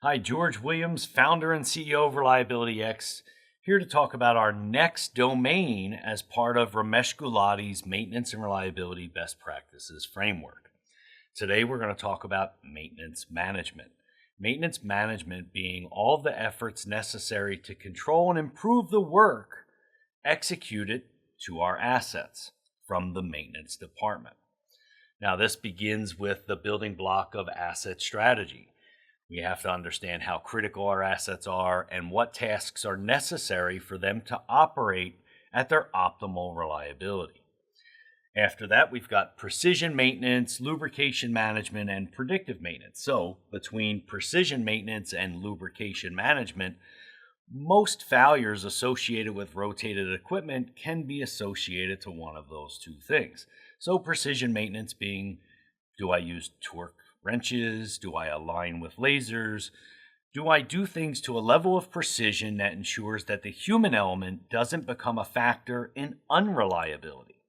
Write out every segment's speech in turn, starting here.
Hi, George Williams, founder and CEO of ReliabilityX, here to talk about our next domain as part of Ramesh Gulati's Maintenance and Reliability Best Practices Framework. Today, we're going to talk about maintenance management. Maintenance management being all the efforts necessary to control and improve the work executed to our assets from the maintenance department. Now, this begins with the building block of asset strategy. We have to understand how critical our assets are and what tasks are necessary for them to operate at their optimal reliability. After that, we've got precision maintenance, lubrication management, and predictive maintenance. So between precision maintenance and lubrication management, most failures associated with rotated equipment can be associated to one of those two things. So precision maintenance being, do I use torque wrenches? Do I align with lasers? Do I do things to a level of precision that ensures that the human element doesn't become a factor in unreliability?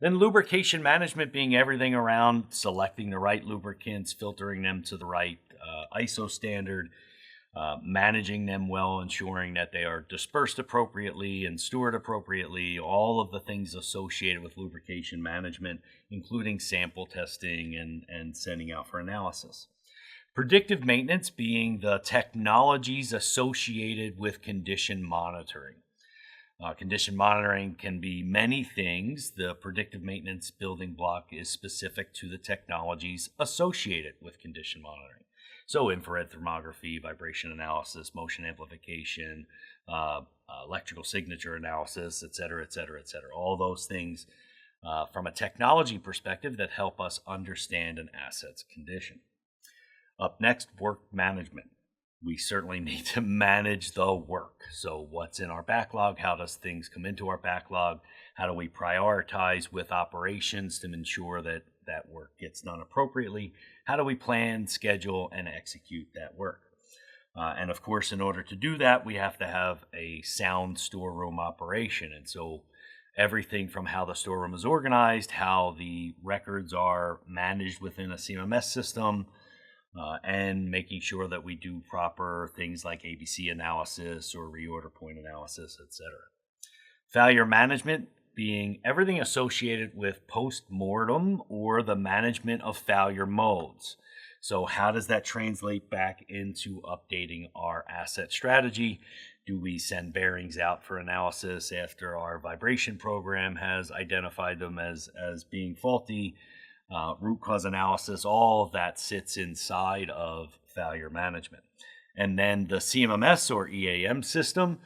Then lubrication management being everything around selecting the right lubricants, filtering them to the right ISO standard, managing them well, ensuring that they are dispersed appropriately and stored appropriately, all of the things associated with lubrication management, including sample testing and sending out for analysis. Predictive maintenance being the technologies associated with condition monitoring. Condition monitoring can be many things. The predictive maintenance building block is specific to the technologies associated with condition monitoring. So infrared thermography, vibration analysis, motion amplification, electrical signature analysis, et cetera, et cetera, et cetera. All those things from a technology perspective that help us understand an asset's condition. Up next, work management. We certainly need to manage the work. So what's in our backlog? How does things come into our backlog? How do we prioritize with operations to ensure that that work gets done appropriately? How do we plan, schedule, and execute that work? And of course, in order to do that, we have to have a sound storeroom operation. And so everything from how the storeroom is organized, how the records are managed within a CMMS system, and making sure that we do proper things like ABC analysis or reorder point analysis, etc. Failure management being everything associated with post-mortem or the management of failure modes. So how does that translate back into updating our asset strategy? Do we send bearings out for analysis after our vibration program has identified them as being faulty? Root cause analysis, all of that sits inside of failure management. And then the CMMS or EAM system,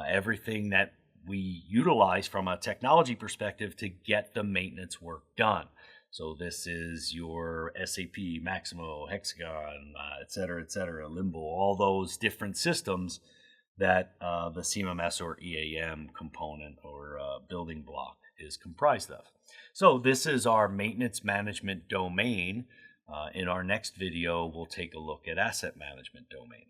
everything that we utilize from a technology perspective to get the maintenance work done. So this is your SAP, Maximo, Hexagon, et cetera, Limbo, all those different systems that the CMMS or EAM component or building block is comprised of. So this is our maintenance management domain. In our next video, we'll take a look at asset management domain.